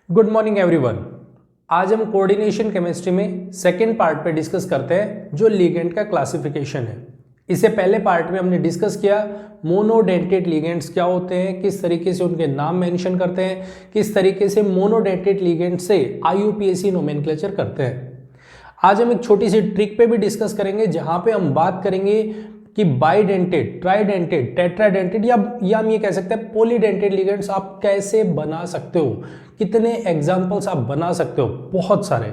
Good morning everyone. आज हम coordination chemistry में सेकेंड पार्ट पे डिस्कस करते हैं जो लिगेंड का क्लासिफिकेशन है। इससे पहले पार्ट में हमने डिस्कस किया मोनोडेंटेड लिगेंड्स क्या होते हैं, किस तरीके से उनके नाम मेंशन करते हैं, किस तरीके से मोनोडेंटेड लिगेंड से IUPAC नोमेनक्लेचर करते हैं। आज हम एक छोटी सी ट्रिक पे भी डिस्कस करेंगे जहां पे हम बात करेंगे कि बाइडेंटेड, ट्राइडेंटेड, टेट्राडेंटेड या हम ये कह सकते हैं पॉलीडेंटेड लिगेंड्स आप कैसे बना सकते हो, कितने एग्जांपल्स आप बना सकते हो, बहुत सारे।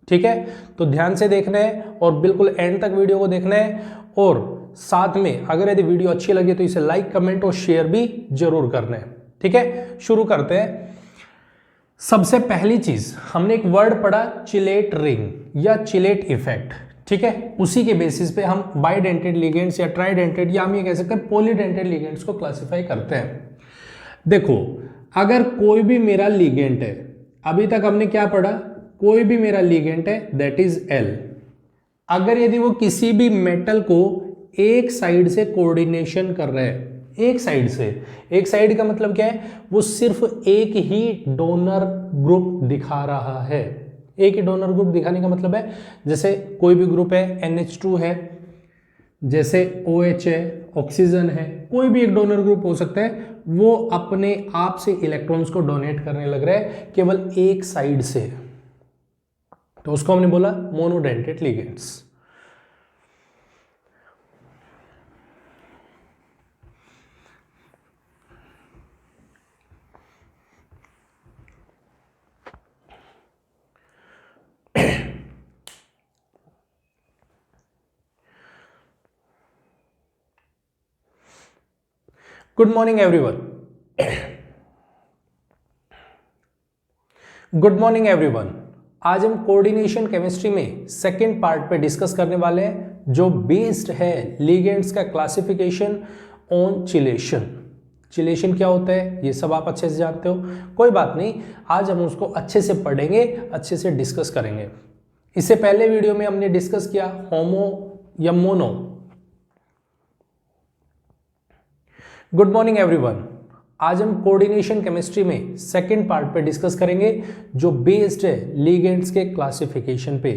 ठीक है, तो ध्यान से देखना है और बिल्कुल एंड तक वीडियो को देखना है। और साथ में अगर यदि वीडियो अच्छी लगे तो इसे लाइक, कमेंट और शेयर भी जरूर करना है। ठीक है, शुरू करते हैं। सबसे पहली चीज हमने एक वर्ड पढ़ा चिलेट रिंग या चिलेट इफेक्ट। ठीक है, उसी के बेसिस पे हम बाइडेंटेड लिगेंड्स या ट्राइडेंटेड या हम ये कह सकते हैं पॉलीडेंटेड लिगेंड्स को क्लासिफाई करते हैं। देखो, अगर कोई भी मेरा लिगेंड है, अभी तक हमने क्या पढ़ा, कोई भी मेरा लिगेंड है दैट इज एल। अगर यदि वो किसी भी मेटल को एक साइड से कोऑर्डिनेशन कर रहे हैं, एक साइड से, एक साइड का मतलब क्या है, वो सिर्फ एक ही डोनर ग्रुप दिखा रहा है। एक ही डोनर ग्रुप दिखाने का मतलब है जैसे कोई भी ग्रुप है, NH2 है, जैसे OH है, ऑक्सीजन है, कोई भी एक डोनर ग्रुप हो सकता है, वो अपने आप से इलेक्ट्रॉन्स को डोनेट करने लग रहा है केवल एक साइड से, तो उसको हमने बोला monodentate ligands. Good morning everyone. Good morning everyone. आज हम कोऑर्डिनेशन केमिस्ट्री में सेकेंड पार्ट पे डिस्कस करने वाले हैं जो बेस्ड है लिगेंड्स का क्लासिफिकेशन ऑन चिलेशन। चिलेशन क्या होता है ये सब आप अच्छे से जानते हो, कोई बात नहीं, आज हम उसको अच्छे से पढ़ेंगे, अच्छे से डिस्कस करेंगे। इससे पहले वीडियो में हमने डिस्कस किया होमो या मोनो। Good morning everyone. आज हम कोऑर्डिनेशन केमिस्ट्री में सेकेंड पार्ट पे डिस्कस करेंगे जो बेस्ड है लिगेंड्स के क्लासिफिकेशन पे।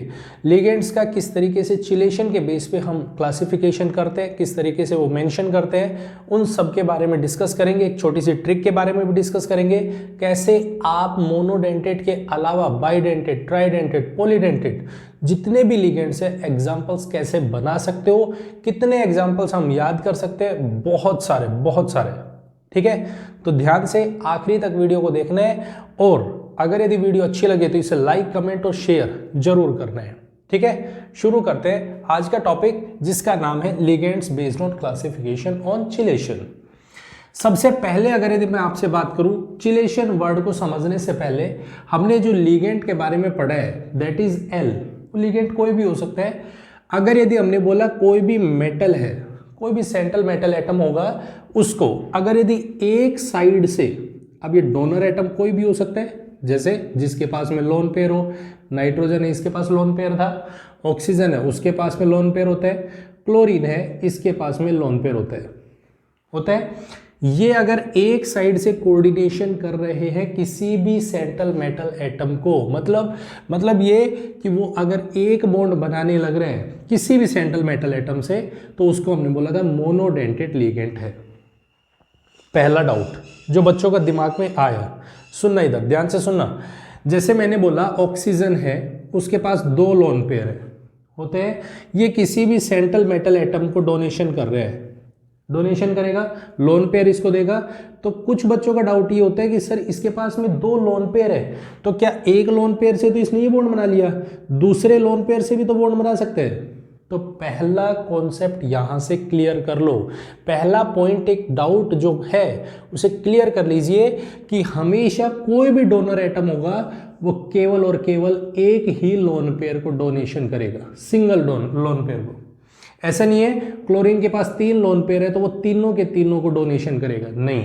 लिगेंड्स का किस तरीके से चिलेशन के बेस पे हम क्लासिफिकेशन करते हैं, किस तरीके से वो मेंशन करते हैं, उन सब के बारे में डिस्कस करेंगे। एक छोटी सी ट्रिक के बारे में भी डिस्कस करेंगे, कैसे आप मोनोडेंटेड के अलावा बाइडेंटेड, ट्राइडेंटेड, पॉलीडेंटेड जितने भी लिगेंड्स है एग्जाम्पल्स कैसे बना सकते हो, कितने एग्जाम्पल्स हम याद कर सकते हैं, बहुत सारे, बहुत सारे। ठीक है, तो ध्यान से आखिरी तक वीडियो को देखना है और अगर यदि वीडियो अच्छी लगे तो इसे लाइक, कमेंट और शेयर जरूर करना है। ठीक है, शुरू करते हैं आज का टॉपिक जिसका नाम है ligands based on classification on chelation. सबसे पहले अगर यदि मैं आपसे बात करूं चिलेशन वर्ड को समझने से पहले हमने जो लिगेंड के बारे में पढ़ा है दैट इज एल। लिगेंड कोई भी हो सकता है। अगर यदि हमने बोला कोई भी मेटल है, कोई भी सेंट्रल मेटल एटम होगा, उसको अगर यदि एक साइड से, अब ये डोनर एटम कोई भी हो सकता है, जैसे जिसके पास में लोन पेयर हो, नाइट्रोजन है इसके पास लोन पेयर था, ऑक्सीजन है उसके पास में लोन पेयर होता है, क्लोरीन है इसके पास में लोन पेयर होता है। ये अगर एक साइड से कोऑर्डिनेशन कर रहे हैं किसी भी सेंट्रल मेटल एटम को, मतलब ये कि वो अगर एक बॉन्ड बनाने लग रहे हैं किसी भी सेंट्रल मेटल एटम से, तो उसको हमने बोला था मोनोडेंटेड लिगेंड है। पहला डाउट जो बच्चों का दिमाग में आया, सुनना, इधर ध्यान से सुनना। जैसे मैंने बोला ऑक्सीजन है उसके पास दो लोन पेयर होते हैं, ये किसी भी सेंट्रल मेटल एटम को डोनेशन कर रहे हैं, डोनेशन करेगा, लोन पेयर इसको देगा। तो कुछ बच्चों का डाउट ये होता है कि सर इसके पास में दो लोन पेयर है, तो क्या एक लोन पेयर से तो इसने ये बॉन्ड बना लिया, दूसरे लोन पेयर से भी तो बॉन्ड बना सकते हैं। तो पहला कॉन्सेप्ट यहां से क्लियर कर लो, पहला पॉइंट, एक डाउट जो है उसे क्लियर कर लीजिए कि हमेशा कोई भी डोनर एटम होगा वो केवल और केवल एक ही लोन पेयर को डोनेशन करेगा, सिंगल लोन पेयर को। ऐसा नहीं है क्लोरीन के पास 3 लोन पेयर है तो वो तीनों के तीनों को डोनेशन करेगा, नहीं,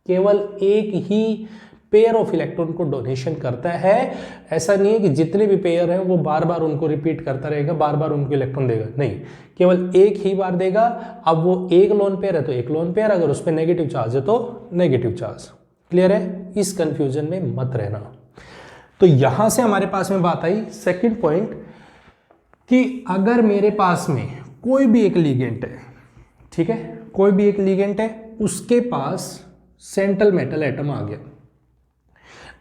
केवल एक ही पेयर ऑफ इलेक्ट्रॉन को डोनेशन करता है। ऐसा नहीं है कि जितने भी पेयर हैं वो बार बार उनको रिपीट करता रहेगा, बार बार उनको इलेक्ट्रॉन देगा, नहीं, केवल एक ही बार देगा। अब वो एक लोन पेयर है तो एक लोन पेयर, अगर उस पर नेगेटिव चार्ज है तो नेगेटिव चार्ज। क्लियर है? इस कंफ्यूजन में मत रहना। तो यहां से हमारे पास में बात आई सेकंड पॉइंट कि अगर मेरे पास में कोई भी एक लिगेंड है, ठीक है, कोई भी एक लिगेंड है, उसके पास सेंट्रल मेटल एटम आ गया।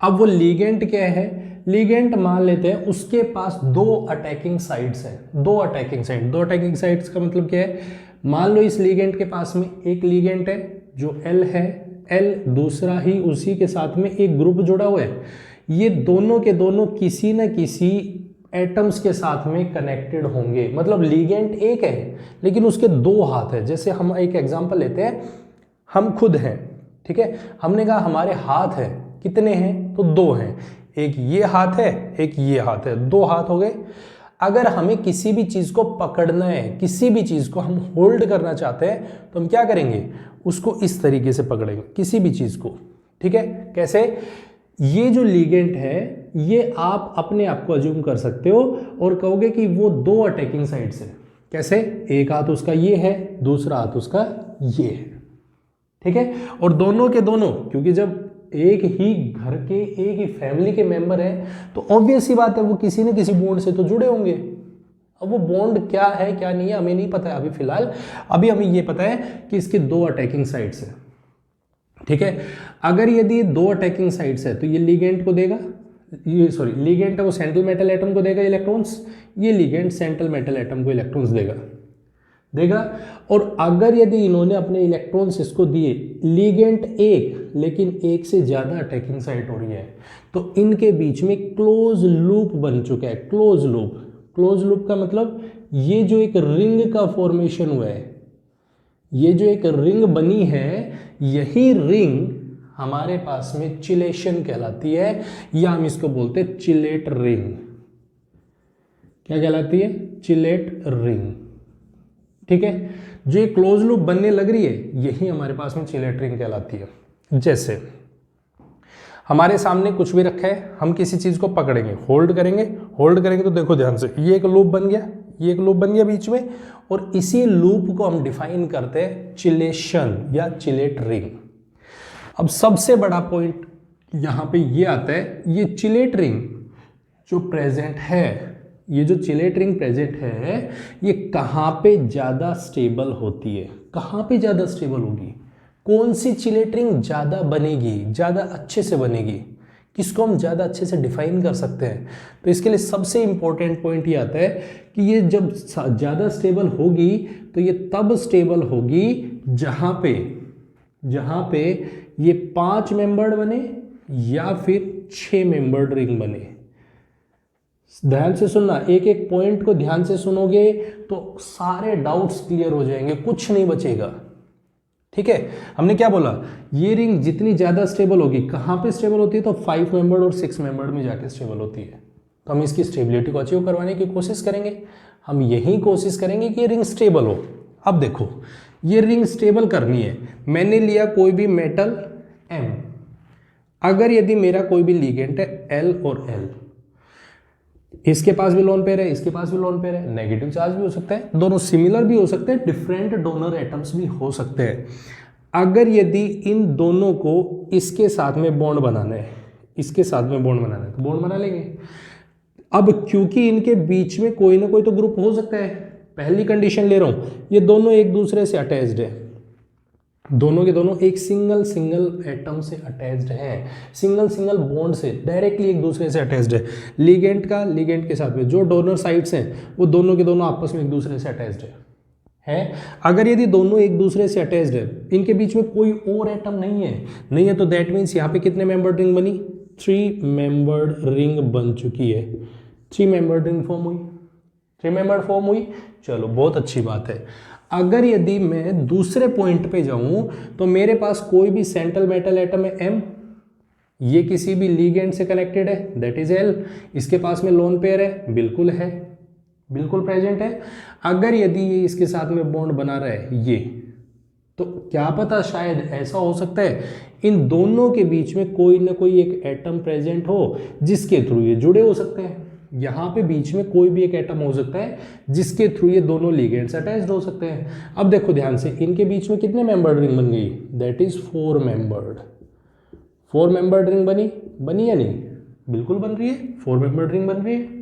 अब वो लिगेंड क्या है? लिगेंड मान लेते हैं उसके पास दो अटैकिंग साइड्स हैं, दो अटैकिंग साइड्स का मतलब क्या है? मान लो इस लिगेंड के पास में एक लिगेंड है जो L है, L दूसरा ही उसी के साथ में एक ग्रुप जुड़ा हुआ है, ये दोनों के दोनों किसी न किसी एटम्स के साथ में कनेक्टेड होंगे। मतलब लिगेंड एक है लेकिन उसके दो हाथ है। जैसे हम एक एग्जांपल लेते हैं, हम खुद हैं, ठीक है, हमने कहा हमारे हाथ है, कितने हैं? तो दो हैं, एक ये हाथ है एक ये हाथ है, दो हाथ हो गए। अगर हमें किसी भी चीज को पकड़ना है, किसी भी चीज को हम होल्ड करना चाहते हैं तो हम क्या करेंगे? उसको इस तरीके से पकड़ेंगे किसी भी चीज को, ठीक है। कैसे? ये जो लिगेंड है ये आप अपने आप को अज्यूम कर सकते हो और कहोगे कि वो दो अटैकिंग साइड्स है। कैसे? एक हाथ उसका ये है, दूसरा हाथ उसका ये है, ठीक है। और दोनों के दोनों, क्योंकि जब एक ही घर के एक ही फैमिली के मेंबर हैं तो ऑब्वियस सी बात है वो किसी न किसी बॉन्ड से तो जुड़े होंगे। अब वो बॉन्ड क्या है क्या नहीं है हमें नहीं पता है अभी फिलहाल। अभी हमें ये पता है कि इसके दो अटैकिंग साइड्स हैं, ठीक है। अगर यदि दो अटैकिंग साइड्स है तो ये लिगेंड को देगा, ये सॉरी लिगेंड है वो सेंट्रल मेटल एटम को देगा इलेक्ट्रॉन्स, ये लिगेंड सेंट्रल मेटल एटम को इलेक्ट्रॉन्स देगा। और अगर यदि इन्होंने अपने इलेक्ट्रॉन्स इसको दिए, लिगेंड एक लेकिन एक से ज्यादा अटैकिंग साइट हो रही है, तो इनके बीच में क्लोज लूप बन चुका है। क्लोज लूप का मतलब ये जो एक रिंग का फॉर्मेशन हुआ है, ये जो एक रिंग बनी है, यही रिंग हमारे पास में चिलेशन कहलाती है, या हम इसको बोलते हैं चिलेट रिंग। क्या कहलाती है? चिलेट रिंग, ठीक है। जो ये क्लोज लूप बनने लग रही है यही हमारे पास में चिलेट रिंग कहलाती है। जैसे हमारे सामने कुछ भी रखा है, हम किसी चीज को पकड़ेंगे, होल्ड करेंगे तो देखो ध्यान से, ये एक लूप बन गया, बीच में, और इसी लूप को हम डिफाइन करते हैं चिलेशन या चिलेट रिंग। अब सबसे बड़ा पॉइंट यहां पे ये आता है, ये चिलेट रिंग जो प्रेजेंट है, ये जो चिलेट रिंग प्रेजेंट है, ये कहाँ पे ज़्यादा स्टेबल होती है? कहाँ पे ज़्यादा स्टेबल होगी? कौन सी चिलेट रिंग ज़्यादा बनेगी, ज़्यादा अच्छे से बनेगी? किसको हम ज़्यादा अच्छे से डिफाइन कर सकते हैं? तो इसके लिए सबसे इंपॉर्टेंट पॉइंट ये आता है कि ये जब ज़्यादा स्टेबल होगी तो ये तब स्टेबल होगी जहाँ पे ये 5 मेंबर्ड बने या फिर 6 मेंबर्ड रिंग बने। ध्यान से सुनना, एक एक पॉइंट को ध्यान से सुनोगे तो सारे डाउट्स क्लियर हो जाएंगे, कुछ नहीं बचेगा, ठीक है। हमने क्या बोला? ये रिंग जितनी ज्यादा स्टेबल होगी, कहां पे स्टेबल होती है? तो 5 मेंबर्ड और 6 मेंबर्ड में जाके स्टेबल होती है। तो हम इसकी स्टेबिलिटी को अचीव करवाने की कोशिश करेंगे, हम यही कोशिश करेंगे कि ये रिंग स्टेबल हो। अब देखो, ये रिंग स्टेबल करनी है, मैंने लिया कोई भी मेटल M, अगर यदि मेरा कोई भी लिगेंड है L और L, इसके पास भी लोन पेयर है, इसके पास भी लोन पेयर है, नेगेटिव चार्ज भी हो सकता है, दोनों सिमिलर भी हो सकते हैं, डिफरेंट डोनर एटम्स भी हो सकते हैं। अगर यदि इन दोनों को इसके साथ में बॉन्ड बनाना है, तो बॉन्ड बना लेंगे। अब क्योंकि इनके बीच में कोई ना कोई तो ग्रुप हो सकता है, पहली कंडीशन ले रहा हूं, ये दोनों एक दूसरे से अटैच्ड है, दोनों के दोनों एक सिंगल एटम से अटैच्ड हैं, सिंगल बॉन्ड से डायरेक्टली एक दूसरे से अटैच्ड है। लिगेंड के साथ में जो डोनर साइड्स हैं वो दोनों के दोनों आपस में एक दूसरे से अटैच्ड है। अगर यदि दोनों एक दूसरे से अटैच्ड है, इनके बीच में कोई और एटम नहीं है तो दैट मीन्स यहाँ पे कितने मेंबर्ड रिंग बनी? 3 मेंबर्ड रिंग बन चुकी है, 3 मेंबर्ड रिंग फॉर्म हुई। चलो बहुत अच्छी बात है। अगर यदि मैं दूसरे पॉइंट पे जाऊं तो मेरे पास कोई भी सेंट्रल मेटल एटम है M, ये किसी भी लिगेंड से कनेक्टेड है, दैट इज L, इसके पास में लोन पेयर है, बिल्कुल प्रेजेंट है। अगर यदि ये इसके साथ में बॉन्ड बना रहा है ये, तो क्या पता शायद ऐसा हो सकता है इन दोनों के बीच में कोई ना कोई एक एटम प्रेजेंट हो जिसके थ्रू ये जुड़े हो सकते हैं। यहाँ पे बीच में कोई भी एक एटम हो सकता है जिसके थ्रू ये दोनों लिगेंड्स अटैच्ड हो सकते हैं। अब देखो ध्यान से, इनके बीच में कितने मेंबर्ड रिंग बन गई? दैट इज 4 4 मेंबर्ड रिंग बनी या नहीं? बिल्कुल बन रही है, 4 मेंबर्ड रिंग बन रही है।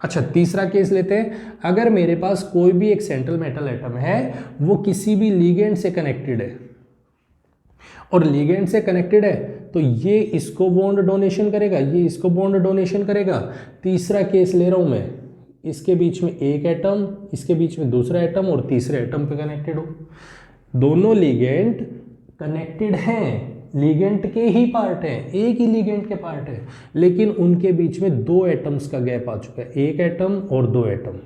अच्छा, तीसरा केस लेते हैं। अगर मेरे पास कोई भी एक सेंट्रल मेटल एटम है, वो किसी भी लिगेंड से कनेक्टेड है, और लिगेंड से कनेक्टेड है तो ये इसको बॉन्ड डोनेशन करेगा, ये इसको बॉन्ड डोनेशन करेगा। तीसरा केस ले रहा हूं मैं, इसके बीच में एक एटम, इसके बीच में दूसरा एटम, और तीसरे एटम पे कनेक्टेड हो। दोनों लिगेंड कनेक्टेड हैं, लिगेंड के ही पार्ट हैं, एक ही लिगेंड के पार्ट है, लेकिन उनके बीच में 2 एटम्स का गैप आ चुका है, एक एटम और 2 एटम।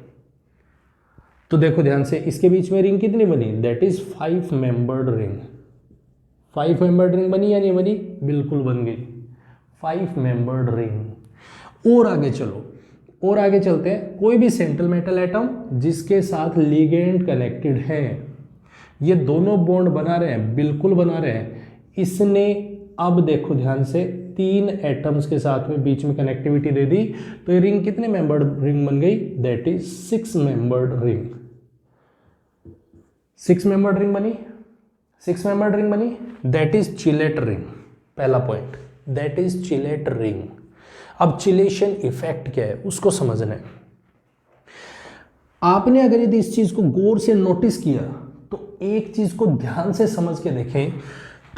तो देखो ध्यान से, इसके बीच में रिंग कितनी बनी? That is 5 membered ring. 5 membered ring बनी या नहीं बनी? बिल्कुल बन गई, 5 मेंबर्ड रिंग। और आगे चलो, और आगे चलते हैं। कोई भी सेंट्रल मेटल एटम जिसके साथ लिगेंड कनेक्टेड है, ये दोनों बॉन्ड बना रहे हैं, बिल्कुल बना रहे हैं। इसने अब देखो ध्यान से 3 एटम्स के साथ में बीच में कनेक्टिविटी दे दी, तो ये रिंग कितने मेंबर्ड रिंग बन गई? That is 6 membered ring. 6 membered ring बनी, 6 मेंबर्ड रिंग बनी, दैट इज चिलेट रिंग। पहला point, that is chelate ring. अब चिलेशन इफेक्ट क्या है उसको समझना है। आपने अगर यदि इस चीज को गौर से नोटिस किया तो एक चीज को ध्यान से समझ के देखें,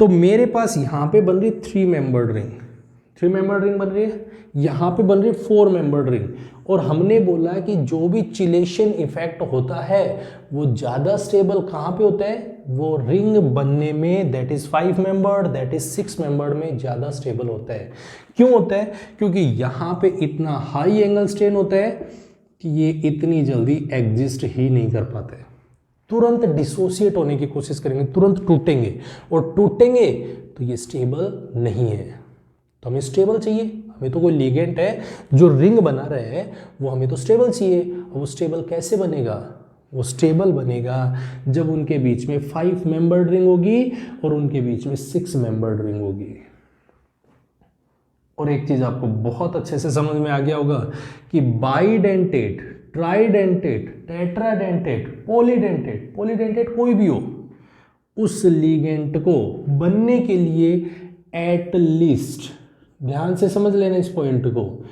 तो मेरे पास यहां पे बन रही 3 मेंबर्ड रिंग, 3 मेंबर्ड रिंग बन रही है, यहां पे बन रही 4 मेंबर्ड रिंग, और हमने बोला कि जो भी चिलेशन इफेक्ट होता है वो ज्यादा स्टेबल कहां पे होता है? वो रिंग बनने में, that is 5 membered, that is 6 membered में ज्यादा स्टेबल होता है। क्यों होता है? क्योंकि यहां पे इतना हाई एंगल स्ट्रेन होता है कि ये इतनी जल्दी एग्जिस्ट ही नहीं कर पाते, तुरंत डिसोसिएट होने की कोशिश करेंगे, तुरंत टूटेंगे, और टूटेंगे तो ये स्टेबल नहीं है। तो हमें स्टेबल चाहिए, हमें तो कोई लिगेंड है जो रिंग बना रहे हैं, वो हमें तो स्टेबल चाहिए। वो स्टेबल कैसे बनेगा? वो स्टेबल बनेगा जब उनके बीच में 5 मेंबर्ड रिंग होगी और उनके बीच में 6 मेंबर्ड रिंग होगी। और एक चीज आपको बहुत अच्छे से समझ में आ गया होगा कि bidentate, tridentate, tetradentate, polydentate, polydentate कोई भी हो, उस लिगेंड को बनने के लिए एटलीस्ट, ध्यान से समझ लेना इस पॉइंट को,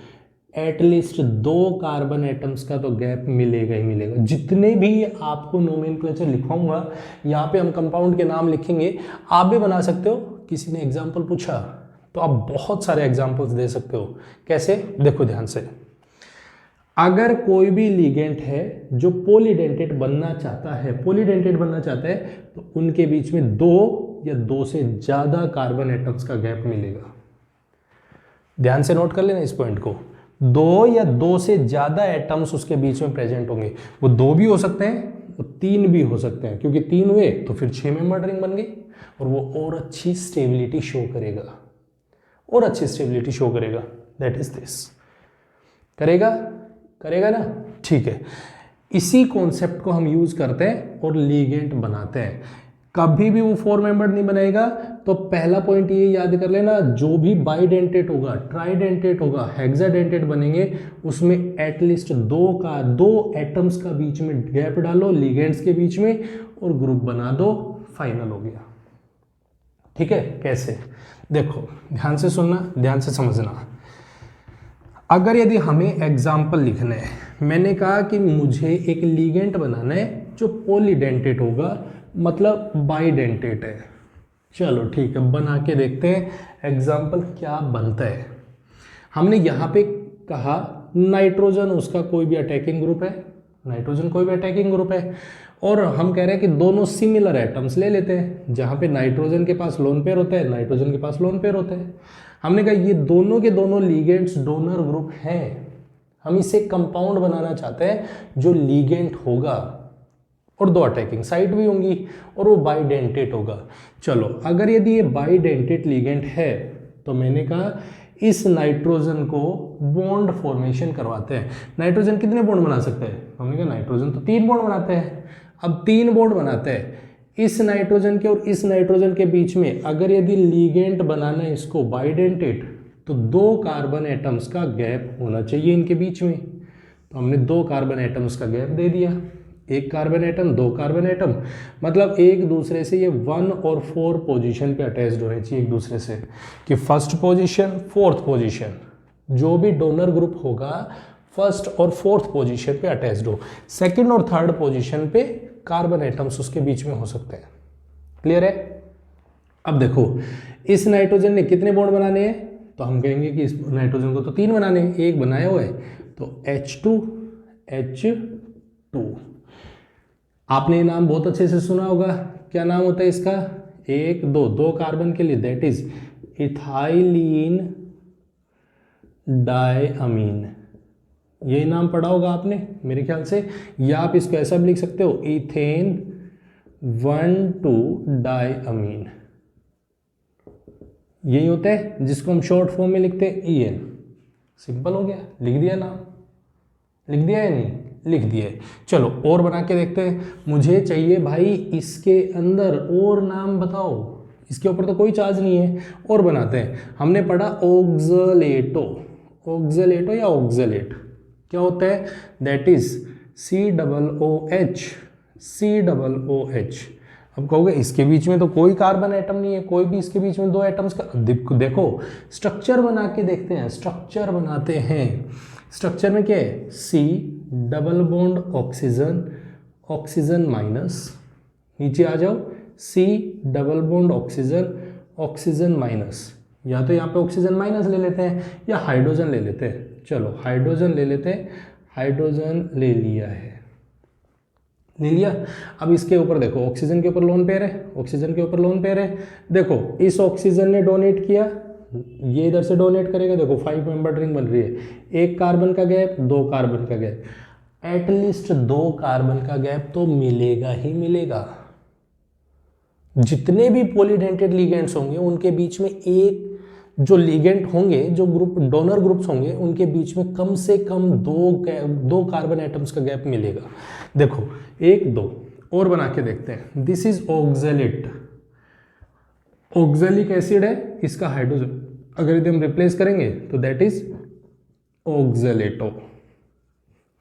एटलीस्ट 2 कार्बन एटम्स का तो गैप मिलेगा ही मिलेगा। जितने भी आपको नोमेनक्लेचर लिखवाऊंगा, यहाँ पे हम कंपाउंड के नाम लिखेंगे, आप भी बना सकते हो। किसी ने एग्जाम्पल पूछा तो आप बहुत सारे एग्जाम्पल्स दे सकते हो। कैसे? देखो ध्यान से, अगर कोई भी लिगेंड है जो पॉलीडेंटेट बनना चाहता है, पॉलीडेंटेट बनना चाहता है, तो उनके बीच में 2 या 2 से ज्यादा कार्बन एटम्स का गैप मिलेगा। ध्यान से नोट कर लेना इस पॉइंट को, 2 या 2 से ज्यादा एटम्स उसके बीच में प्रेजेंट होंगे। वो 2 भी हो सकते हैं, वो 3 भी हो सकते हैं, क्योंकि 3 हुए तो फिर 6 मेंबर्ड रिंग बन गई, और वो और अच्छी स्टेबिलिटी शो करेगा, और अच्छी स्टेबिलिटी शो करेगा। दैट इज दिस, करेगा ना? ठीक है, इसी कॉन्सेप्ट को हम यूज करते हैं और लिगेंड बनाते हैं। कभी भी वो 4 मेंबर्ड नहीं बनाएगा। तो पहला पॉइंट ये याद कर लेना, जो भी बाइडेंटेट होगा, ट्राइडेंटेट होगा, हेक्साडेंटेट बनेंगे, उसमें एटलीस्ट 2 एटम्स का बीच में गैप डालो लिगेंड्स के बीच में, और ग्रुप बना दो, फाइनल हो गया। ठीक है? कैसे? देखो ध्यान से सुनना, ध्यान से समझना। अगर यदि हमें एग्जाम्पल लिखना है, मैंने कहा कि मुझे एक लिगेंड बनाना है जो पॉलीडेंटेट होगा, मतलब बाइडेंटेट है। चलो ठीक है, बना के देखते हैं एग्जाम्पल क्या बनता है। हमने यहाँ पे कहा नाइट्रोजन उसका कोई भी अटैकिंग ग्रुप है, नाइट्रोजन कोई भी अटैकिंग ग्रुप है, और हम कह रहे हैं कि दोनों सिमिलर एटम्स ले लेते हैं, जहाँ पे नाइट्रोजन के पास लोन पेयर होता है, नाइट्रोजन के पास लोन पेयर होता है। हमने कहा ये दोनों के दोनों लिगेंड्स डोनर ग्रुप हैं, हम इसे कंपाउंड बनाना चाहते हैं जो लिगेंड होगा और 2 अटैकिंग साइट भी होंगी, और वो बाइडेंटेट होगा। चलो, अगर यदि ये बाइडेंटेट लिगेंड है, तो मैंने कहा इस नाइट्रोजन को बॉन्ड फॉर्मेशन करवाते हैं। नाइट्रोजन कितने बॉन्ड बना सकते हैं? हमने कहा नाइट्रोजन तो 3 बॉन्ड बनाते हैं। अब 3 बॉन्ड बनाते हैं, इस नाइट्रोजन के और इस नाइट्रोजन के बीच में अगर यदि लिगेंड बनाना है इसको बाइडेंटेट, तो 2 कार्बन एटम्स का गैप होना चाहिए इनके बीच में। तो हमने 2 कार्बन एटम्स का गैप दे दिया। एक कार्बन एटम, दो कार्बन एटम, मतलब एक दूसरे से ये 1 और 4 पोजीशन पे अटैच्ड होने चाहिए एक दूसरे से, कि फर्स्ट पोजीशन, फोर्थ पोजीशन, जो भी डोनर ग्रुप होगा फर्स्ट और फोर्थ पोजीशन पे अटैच्ड हो। सेकंड और थर्ड पोजीशन पे कार्बन एटम्स उसके बीच में हो सकते हैं। क्लियर है? अब देखो इस नाइट्रोजन ने कितने बॉन्ड बनाने हैं, तो हम कहेंगे कि इस नाइट्रोजन को तो 3 बनाने हैं, एक बनाया हुआ है तो H2 H2। आपने ये नाम बहुत अच्छे से सुना होगा, क्या नाम होता है इसका, एक दो कार्बन के लिए, दैट इज इथाइलिन डायअमीन। यही नाम पढ़ा होगा आपने मेरे ख्याल से, या आप इसको ऐसा भी लिख सकते हो इथेन 1,2 डायअमीन। यही होता है जिसको हम शॉर्ट फॉर्म में लिखते हैं EN। सिंपल हो गया, लिख दिया नाम, लिख दिया है नहीं, लिख दिया है। चलो और बना के देखते हैं। मुझे चाहिए भाई इसके अंदर और नाम बताओ, इसके ऊपर तो कोई चार्ज नहीं है, और बनाते हैं। हमने पढ़ा ऑक्सलेटो, ऑक्सलेटो या ऑक्सलेट क्या होता है, दैट इज COOH COOH। अब कहोगे इसके बीच में तो कोई कार्बन एटम नहीं है, कोई भी इसके बीच में दो एटम्स का, देखो स्ट्रक्चर बना के देखते हैं, स्ट्रक्चर बनाते हैं। स्ट्रक्चर में क्या है, C double bond oxygen, oxygen minus, नीचे आ जाओ C double bond oxygen, oxygen minus, या तो यहाँ पे ऑक्सीजन माइनस ले लेते हैं या हाइड्रोजन ले लेते हैं। चलो हाइड्रोजन ले लेते हैं, हाइड्रोजन ले लिया है, ले लिया। अब इसके ऊपर देखो ऑक्सीजन के ऊपर लोन पेयर है, ऑक्सीजन के ऊपर लोन पेयर है। देखो इस ऑक्सीजन ने डोनेट किया, ये इधर से डोनेट करेगा, देखो 5 मेंबर रिंग बन रही है, एक कार्बन का गैप, दो कार्बन का गैप, एटलीस्ट 2 कार्बन का गैप तो मिलेगा ही मिलेगा। जितने भी पॉलीडेंटेड लिगेंड्स होंगे उनके बीच में एक जो लिगेंड होंगे, जो ग्रुप डोनर ग्रुप्स होंगे, उनके बीच में कम से कम दो कार्बन एटम्स का गैप मिलेगा। देखो 1 2 और बना के देखते हैं। This is oxalate, oxalic acid है, इसका हाइड्रोजन अगर यदि हम रिप्लेस करेंगे तो दैट इज ऑक्सलेटो,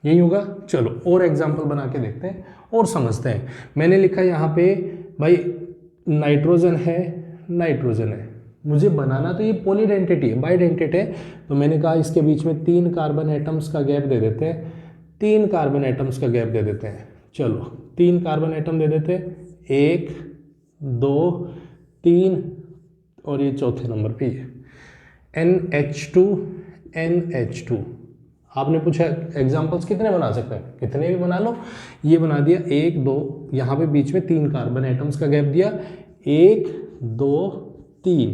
यही होगा। चलो और एग्जांपल बना के देखते हैं और समझते हैं। मैंने लिखा यहाँ पे भाई नाइट्रोजन है, नाइट्रोजन है, मुझे बनाना तो ये पॉलीडेंटेट है, बाइडेंटेट है, तो मैंने कहा इसके बीच में 3 कार्बन एटम्स का गैप दे देते हैं, 3 कार्बन एटम्स का गैप दे देते हैं। चलो 3 कार्बन एटम दे देते हैं, 1 2 3 और ये चौथे नंबर पे ये NH2 NH2। आपने पूछा एग्जाम्पल्स कितने बना सकते हैं, कितने भी बना लो। ये बना दिया 1 2, यहाँ पे बीच में 3 कार्बन एटम्स का गैप दिया, 1 2 3।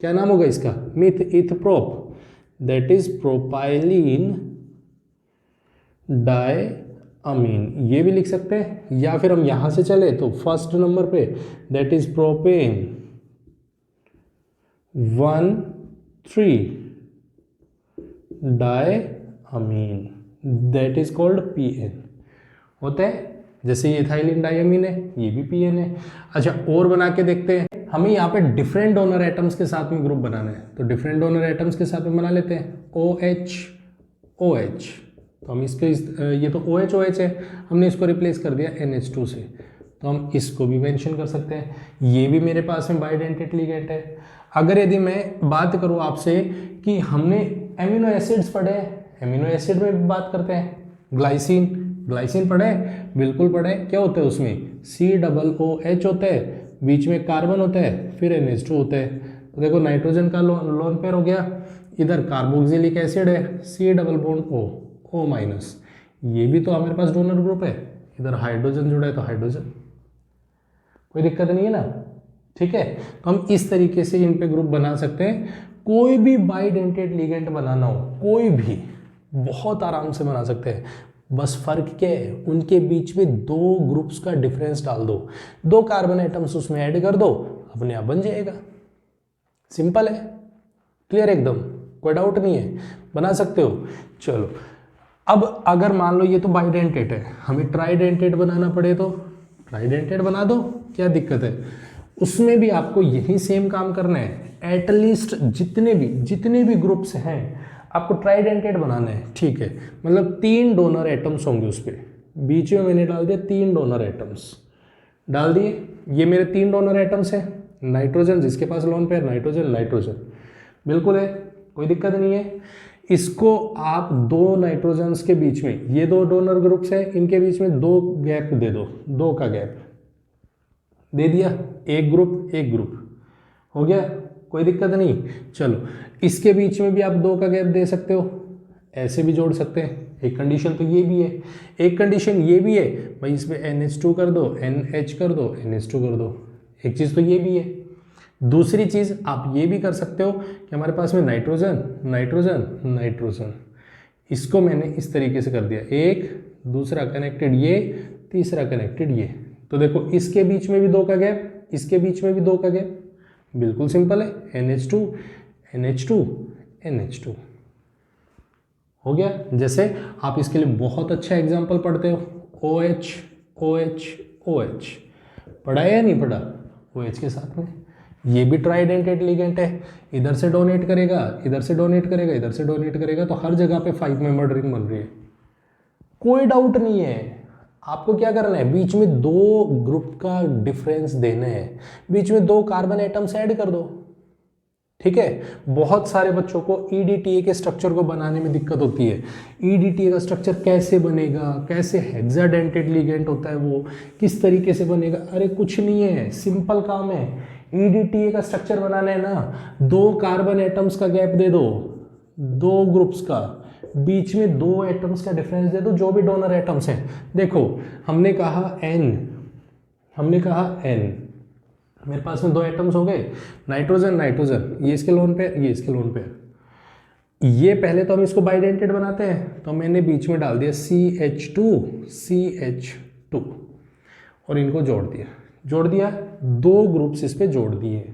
क्या नाम होगा इसका, meth eth prop, that is propylene diamine, ये भी लिख सकते हैं। या फिर हम यहां से चले तो फर्स्ट नंबर पे that is propane 1,3 diamine, that is called PN होता है। जैसे ये इथाइलिन डायअमीन है, ये भी PN है। अच्छा और बना के देखते हैं। हमें यहाँ पे डिफरेंट डोनर एटम्स के साथ में ग्रुप बनाना है, तो डिफरेंट डोनर एटम्स के साथ में बना लेते हैं OH OH। तो हम इसके ये तो OH OH है, हमने इसको रिप्लेस कर दिया NH2 से, तो हम इसको भी मेंशन कर सकते हैं। ये भी मेरे पास में बाइडेंटेट लिगेंड है। अगर यदि मैं बात करूँ आपसे कि हमने एमिनो एसिड्स पढ़े, एमिनो एसिड में भी बात करते हैं, ग्लाइसिन, ग्लाइसिन पढ़े, बिल्कुल पढ़े। क्या होता है उसमें, COOH होता है, बीच में कार्बन होता है, फिर NH2 होता है। तो देखो नाइट्रोजन का लोन पेयर हो गया, इधर कार्बोक्सिलिक एसिड है, C double bond O minus, ये भी तो हमारे पास डोनर ग्रुप है, इधर हाइड्रोजन जुड़ा है तो हाइड्रोजन, कोई दिक्कत नहीं है ना, ठीक है। तो हम इस तरीके से इन पे ग्रुप बना सकते हैं। कोई भी बाइडेंटेड लिगेंड बनाना हो, कोई भी बहुत आराम से बना सकते हैं। बस फर्क क्या है, उनके बीच में 2 ग्रुप्स का डिफरेंस डाल दो, 2 कार्बन एटम्स उसमें ऐड कर दो, अपने आप बन जाएगा। सिंपल है, क्लियर एकदम, कोई डाउट नहीं है, बना सकते हो। चलो अब अगर मान लो ये तो बाइडेंटेट है, हमें ट्राइडेंटेट बनाना पड़े तो ट्राइडेंटेट बना दो, क्या दिक्कत है। उसमें भी आपको यही सेम काम करना है। एटलीस्ट जितने भी ग्रुप्स हैं आपको ट्राइडेंटेट बनाना है, ठीक है। मतलब 3 डोनर एटम्स होंगे उस पर, बीच में मैंने डाल दिया 3 डोनर एटम्स, डाल दिए। ये मेरे 3 डोनर एटम्स हैं, नाइट्रोजन जिसके पास लोन पेयर, नाइट्रोजन नाइट्रोजन, बिल्कुल है, कोई दिक्कत नहीं है। इसको आप 2 नाइट्रोजन्स के बीच में, ये 2 डोनर ग्रुप्स हैं, इनके बीच में 2 गैप दे दो, 2 का गैप दे दिया, एक ग्रुप हो गया, कोई दिक्कत नहीं। चलो इसके बीच में भी आप 2 का गैप दे सकते हो, ऐसे भी जोड़ सकते हैं। एक कंडीशन तो ये भी है, एक कंडीशन ये भी है भाई, इसमें NH2 कर दो, NH कर दो, NH2 कर दो, एक चीज़ तो ये भी है। दूसरी चीज़ आप ये भी कर सकते हो कि हमारे पास में नाइट्रोजन नाइट्रोजन नाइट्रोजन, इसको मैंने इस तरीके से कर दिया, एक दूसरा कनेक्टेड ये, तीसरा कनेक्टेड ये, तो देखो इसके बीच में भी 2 का गैप, इसके बीच में भी 2 का गैप, बिल्कुल सिंपल है, NH2 NH2 NH2 हो गया। जैसे आप इसके लिए बहुत अच्छा एग्जाम्पल पढ़ते हो, OH OH OH, पढ़ा है या नहीं पढ़ा? OH के साथ में ये भी ट्राइडेंटेट लिगेंड है, इधर से डोनेट करेगा, इधर से डोनेट करेगा, इधर से डोनेट करेगा, तो हर जगह पे 5 मेंबर रिंग बन रही है, कोई डाउट नहीं है। आपको क्या करना है, बीच में 2 ग्रुप का डिफरेंस देना है, बीच में 2 कार्बन एटम्स ऐड कर दो, ठीक है। बहुत सारे बच्चों को EDTA के स्ट्रक्चर को बनाने में दिक्कत होती है, EDTA का स्ट्रक्चर कैसे बनेगा, कैसे हेक्साडेंटेट लिगेंड होता है वो, किस तरीके से बनेगा, अरे कुछ नहीं है, सिंपल काम है। EDTA का स्ट्रक्चर बनाना है ना, 2 कार्बन एटम्स का गैप दे दो, 2 ग्रुप्स का, बीच में 2 एटम्स का डिफरेंस दे दो, जो भी डोनर एटम्स हैं। देखो हमने कहा N, मेरे पास में 2 एटम्स हो गए, नाइट्रोजन नाइट्रोजन, ये इसके लोन पे, ये इसके लोन पे, ये पहले तो हम इसको बाइडेंटेड बनाते हैं, तो मैंने बीच में डाल दिया CH2 और इनको जोड़ दिया 2 ग्रुप्स इस पे जोड़ दिए,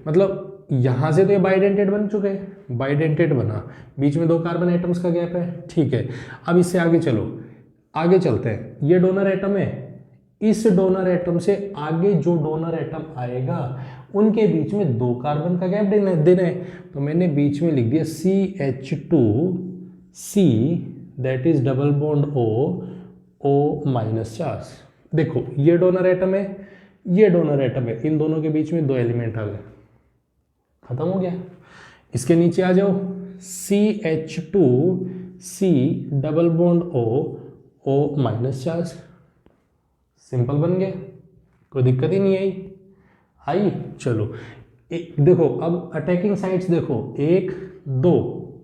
मतलब यहाँ से तो ये बाइडेंटेड बन चुके हैं, बाइडेंटेड बना, बीच में 2 कार्बन एटम्स का गैप है, ठीक है। अब इससे आगे चलते हैं, ये डोनर एटम है, इस डोनर एटम से आगे जो डोनर एटम आएगा उनके बीच में 2 कार्बन का गैप देना है, तो मैंने बीच में लिख दिया CH2C, that is double bond O minus charge. देखो ये डोनर एटम है, ये डोनर एटम है, इन दोनों के बीच में 2 एलिमेंट आ गए, खत्म हो गया। इसके नीचे आ जाओ, CH2C double bond O minus charge, simple बन गया, कोई दिक्कत ही नहीं आई। चलो देखो अब अटैकिंग साइड्स देखो, 1 2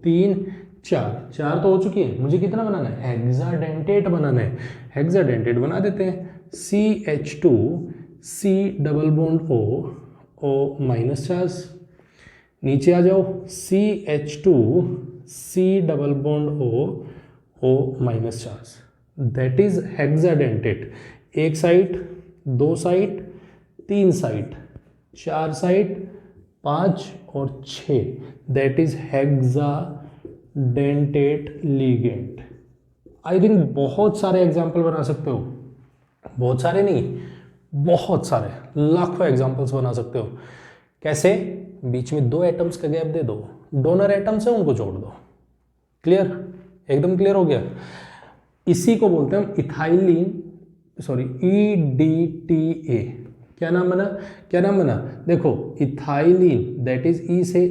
3 4 तो हो चुकी है, मुझे कितना बनाना है, हेक्साडेंटेट बनाना है, हेक्साडेंटेट बना देते हैं, CH2C double bond O minus charge. नीचे आ जाओ, CH2C double bond O minus charge, that is hexadentate, 1 side 2 side 3 side 4 side 5 और 6, that is hexadentate ligand. I think बहुत सारे एग्जाम्पल बना सकते हो, बहुत सारे नहीं, बहुत सारे, लाखों एग्जाम्पल्स बना सकते हो। कैसे? बीच में 2 एटम्स का गैप दे दो, डोनर एटम्स है उनको जोड़ दो, क्लियर, एकदम क्लियर हो गया। इसी को बोलते हैं हम इथाइलिन, सॉरी EDTA। क्या नाम बना, देखो इथाइलिन, दैट इज ई से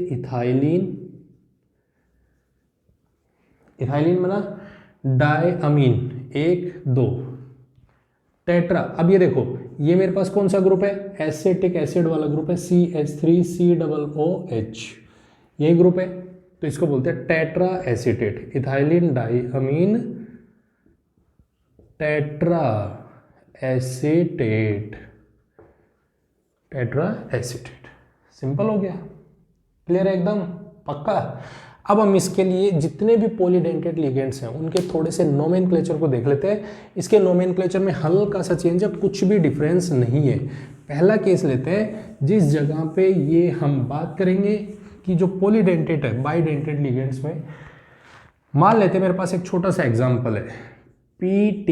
इथाइलिन बना, डायअमीन 1 2 टेट्रा। अब ये देखो, ये मेरे पास कौन सा ग्रुप है, एसिटिक एसिड वाला ग्रुप है, CH3COOH, यही ग्रुप है, तो इसको बोलते हैं tetra acetate, ethylene diamine tetra acetate, simple हो गया, क्लियर है एकदम पक्का। अब हम इसके लिए जितने भी पॉलीडेंटेट लिगेंड्स हैं उनके थोड़े से नोमेनक्लेचर को देख लेते हैं। इसके नोमेनक्लेचर में हल्का सा चेंज है, कुछ भी डिफरेंस नहीं है। पहला केस लेते हैं, जिस जगह पे ये हम बात करेंगे कि जो पॉलीडेंटेट है, बाइडेंटेट लिगेंड्स में, मान लेते हैं मेरे पास एक छोटा सा एग्जाम्पल है, PT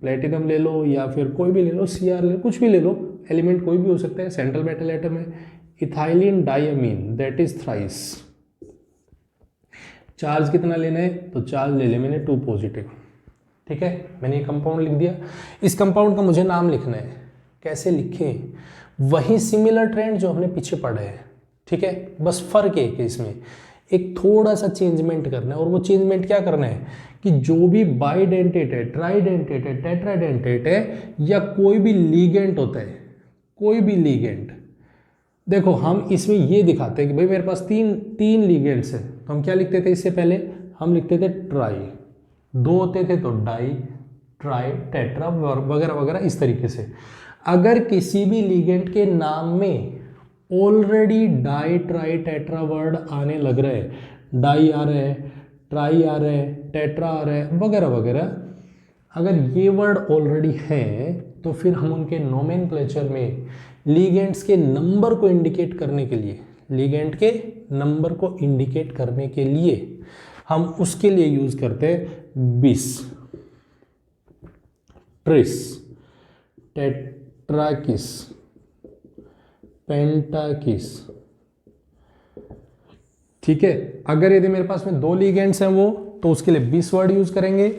प्लेटिनम ले लो या फिर कोई भी ले लो, Cr ले लो, कुछ भी ले लो, एलिमेंट कोई भी हो सकता है, सेंट्रल मेटल एटम है, ethylene diamine, that is thrice. Charge कितना लेना है, तो चार्ज ले ले मैंने 2 पॉजिटिव, ठीक है, मैंने ये कंपाउंड लिख दिया। इस कंपाउंड का मुझे नाम लिखना है, कैसे लिखें? वही सिमिलर ट्रेंड जो हमने पीछे पढ़े हैं, ठीक है, बस फर्क एक है, इसमें एक थोड़ा सा चेंजमेंट करना है। और वो चेंजमेंट क्या करना है कि जो भी बाइडेंटेट है, ट्राइडेंटेट है, टेट्राडेंटेट है, या कोई भी लीगेंट होता है, कोई भी लीगेंट, देखो हम इसमें ये दिखाते हैं कि भाई मेरे पास तीन लीगेंट्स हैं, तो हम क्या लिखते थे इससे पहले? हम लिखते थे ट्राई, दो होते थे तो डाई, ट्राई, टेट्रा वगैरह वगैरह इस तरीके से। अगर किसी भी लीगेंट के नाम में already di, tri, tetra word आने लग रहे हैं, डाई आ रहे हैं, ट्राई आ रहे हैं, टेट्रा आ रहे हैं वगैरह वगैरह, अगर ये वर्ड ऑलरेडी हैं तो फिर हम उनके नोमेनक्लेचर में लीगेंट्स के नंबर को इंडिकेट करने के लिए, लीगेंट के नंबर को इंडिकेट करने के लिए हम उसके लिए यूज करते हैं बिस, ट्रिस, टेट्राकिस, पेंटाकिस, ठीक है। अगर यदि मेरे पास में दो लीगेंट्स हैं वो, तो उसके लिए बिस वर्ड यूज करेंगे,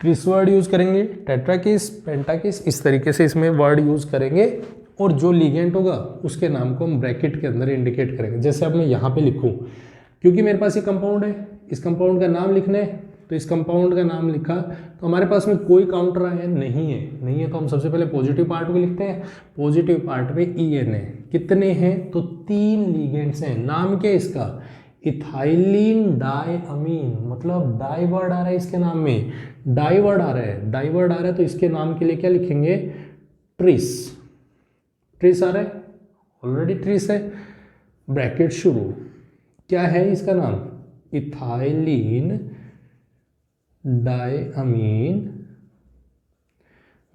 ट्रिस वर्ड यूज करेंगे, टेट्राकिस, पेंटाकिस, इस तरीके से इसमें वर्ड यूज करेंगे। और जो लीगेंट होगा उसके नाम को हम ब्रैकेट के अंदर इंडिकेट करेंगे। जैसे अब मैं यहाँ पे लिखूँ, क्योंकि मेरे पास ये कंपाउंड है, इस कंपाउंड का नाम लिखना है, तो इस कंपाउंड का नाम लिखा, तो हमारे पास में कोई काउंटर आयन नहीं है तो हम सबसे पहले पॉजिटिव पार्ट को लिखते हैं। पॉजिटिव पार्ट पे EN है, कितने हैं? तो 3 लीगेंट्स हैं। नाम क्या है इसका? इथाइलिन डायअमीन, मतलब डाई वर्ड आ रहा है इसके नाम में, डाई वर्ड आ रहा है, डाई वर्ड आ रहा है, तो इसके नाम के लिए क्या लिखेंगे? ट्रिस, ट्रिस आ रहा है, ऑलरेडी ट्रिस है, ब्रैकेट शुरू, क्या है इसका नाम? Ethylene diamine,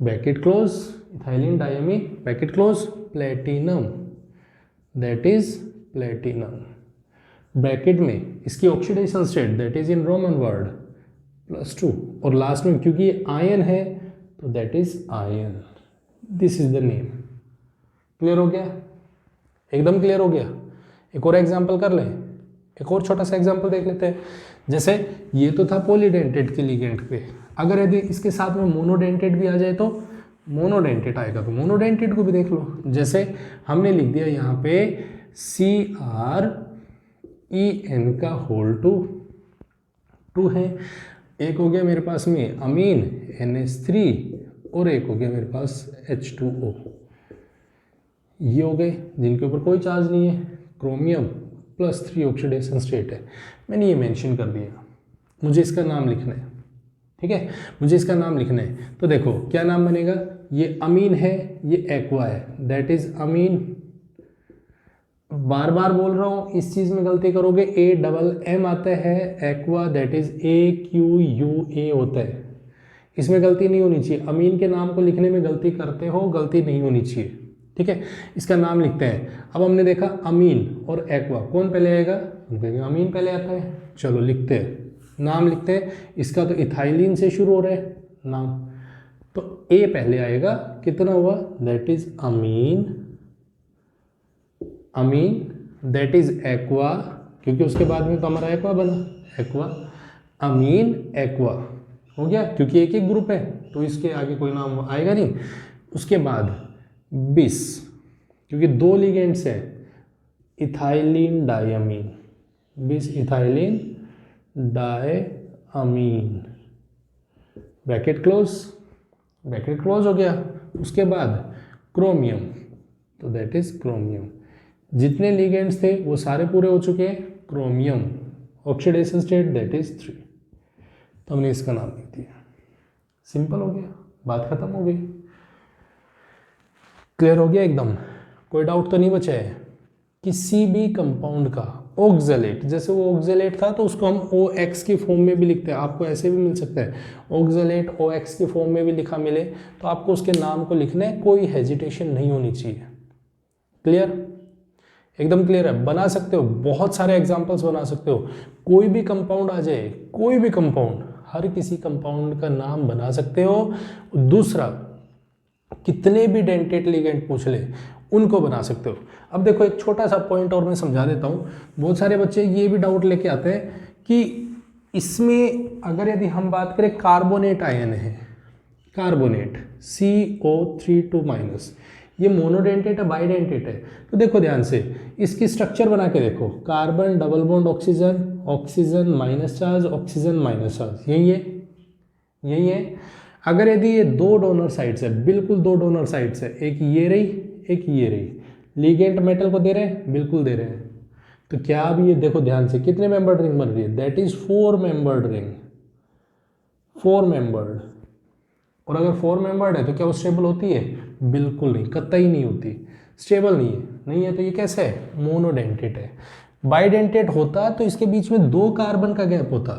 bracket close, ethylene diamine, bracket close, platinum, that is platinum, bracket में इसकी oxidation state that is in Roman word +2, और लास्ट में क्योंकि ये आयन है तो that is ion, this is the name. Clear हो गया? एकदम क्लियर हो गया। एक और एग्जांपल कर लें, एक और छोटा सा एग्जांपल देख लेते हैं। जैसे ये तो था पॉलीडेंटेट के लीगेंट पे, अगर यदि इसके साथ में मोनोडेंटेट भी आ जाए तो मोनोडेंटेट आएगा, तो मोनोडेंटेट को भी देख लो। जैसे हमने लिख दिया यहाँ पे CREN का होल 2 है, एक हो गया मेरे पास में अमीन NH3, और एक हो गया मेरे पास H2O, ये हो गए जिनके ऊपर कोई चार्ज नहीं है, क्रोमियम +3 ऑक्सीडेशन स्टेट है। मैंने ये मेंशन कर दिया, मुझे इसका नाम लिखना है, ठीक है, मुझे इसका नाम लिखना है। तो देखो क्या नाम बनेगा? ये अमीन है, ये एक्वा है, दैट इज अमीन। बार बार बोल रहा हूँ, इस चीज़ में गलती करोगे, AMM आता है, एक्वा दैट इज AQUA होता है, इसमें गलती नहीं होनी चाहिए। अमीन के नाम को लिखने में गलती करते हो, गलती नहीं होनी चाहिए, ठीक है। इसका नाम लिखते हैं। अब हमने देखा अमीन और एक्वा, कौन पहले आएगा? हम कहेंगे अमीन पहले आता है। चलो लिखते हैं, नाम लिखते हैं। इसका तो इथाइलिन से शुरू हो रहा है नाम, तो A पहले आएगा, कितना हुआ? That is amine, amine that is aqua, क्योंकि उसके बाद में तो हमारा एक्वा बना, एक्वा, अमीन, एक्वा हो गया, क्योंकि एक एक ग्रुप है तो इसके आगे कोई नाम आएगा नहीं। उसके बाद बिस, क्योंकि 2 लिगेंड्स है, ethylene diamine, bis ethylene diamine, bracket close, bracket close हो गया। उसके बाद क्रोमियम, तो दैट इज क्रोमियम, जितने लिगेंड्स थे वो सारे पूरे हो चुके हैं, chromium, oxidation state that is 3, तो हमने इसका नाम लिख दिया। सिंपल हो गया, बात खत्म हो गई। क्लियर हो गया एकदम? कोई डाउट तो नहीं बचा है? किसी भी कंपाउंड का ऑक्जेलेट, जैसे वो ऑक्जेलेट था तो उसको हम OX की फॉर्म में भी लिखते हैं, आपको ऐसे भी मिल सकता है, ऑक्जेलेट OX की फॉर्म में भी लिखा मिले तो आपको उसके नाम को लिखने कोई हेजिटेशन नहीं होनी चाहिए। क्लियर? एकदम क्लियर है। बना सकते हो, बहुत सारे एग्जाम्पल्स बना सकते हो, कोई भी कंपाउंड आ जाए, कोई भी कंपाउंड, हर किसी कंपाउंड का नाम बना सकते हो। दूसरा, कितने भी डेंटेट लिगेंड पूछ ले उनको बना सकते हो। अब देखो एक छोटा सा पॉइंट और मैं समझा देता हूँ। बहुत सारे बच्चे ये भी डाउट लेके आते हैं कि इसमें अगर यदि हम बात करें कार्बोनेट आयन है, कार्बोनेट CO3 ये मोनोडेंटेट है बाइडेंटेट है? तो देखो ध्यान से इसकी स्ट्रक्चर बना के देखो, carbon double bond oxygen, oxygen minus charge, oxygen minus charge, यही है, यही है। अगर यदि ये दो डोनर साइड्स है, बिल्कुल दो डोनर साइड्स है, एक ये रही एक ये रही, लिगेंड मेटल को दे रहे हैं, बिल्कुल दे रहे हैं, तो क्या अब ये देखो ध्यान से कितने मेंबर्ड रिंग बन रही है? That is 4 membered ring, 4 membered. और अगर 4 मेंबर्ड है तो क्या वो स्टेबल होती है? बिल्कुल नहीं, कतई नहीं होती, स्टेबल नहीं है, नहीं है। तो ये कैसे है? मोनोडेंटेट है। बाइडेंटेट होता तो इसके बीच में 2 कार्बन का गैप होता,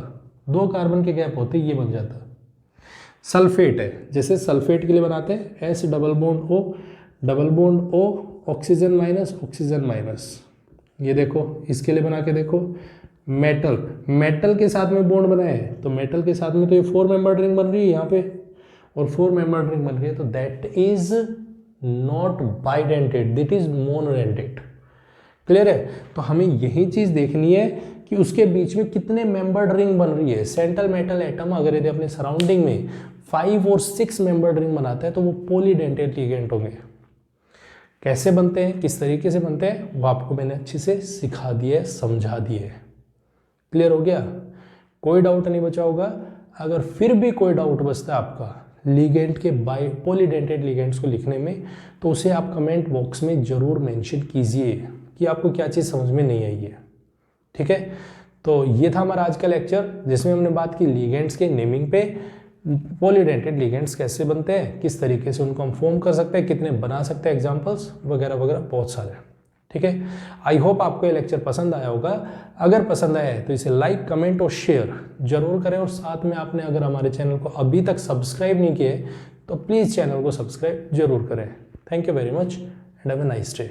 2 कार्बन के गैप होते, ये बन जाता। सल्फेट है, जैसे सल्फेट के लिए बनाते हैं S double bond O double bond O, oxygen minus oxygen minus, ये देखो इसके लिए बना के देखो। मेटल, मेटल के साथ में बॉन्ड बनाए हैं तो मेटल के साथ में तो ये 4 मेंबर्ड रिंग बन रही है यहाँ पे, और 4 मेंबर्ड रिंग बन रही है, तो that is not bidentate, that is monodentate. Clear है? तो हमें यही चीज देखनी है कि उसके बीच में कितने मेंबर्ड रिंग बन रही है। सेंट्रल मेटल एटम अगर यदि अपने सराउंडिंग में 5 और 6 मेंबर्ड रिंग बनाता है तो वो पॉलीडेंटेट लिगेंड होंगे। कैसे बनते हैं, किस तरीके से बनते हैं, वो आपको मैंने अच्छे से सिखा दिए, समझा दिए। क्लियर हो गया? कोई डाउट नहीं बचा होगा। अगर फिर भी कोई डाउट बचता है आपका लिगेंड के पॉलीडेंटेट लिगेंड्स को लिखने में, तो उसे आप कमेंट बॉक्स में जरूर मेंशन कीजिए कि आपको क्या चीज़ समझ में नहीं आई है। ठीक है? तो ये था हमारा आज का लेक्चर, जिसमें हमने बात की लिगेंड्स के नेमिंग पे, पॉलीडेंटेट लिगेंड्स कैसे बनते हैं, किस तरीके से उनको हम फॉर्म कर सकते हैं, कितने बना सकते हैं, एग्जांपल्स वगैरह वगैरह बहुत सारे। ठीक है? आई होप आपको ये लेक्चर पसंद आया होगा। अगर पसंद आया है तो इसे लाइक, कमेंट और शेयर जरूर करें, और साथ में आपने अगर हमारे चैनल को अभी तक सब्सक्राइब नहीं किए तो प्लीज़ चैनल को सब्सक्राइब जरूर करें। Thank you very much and have a nice day.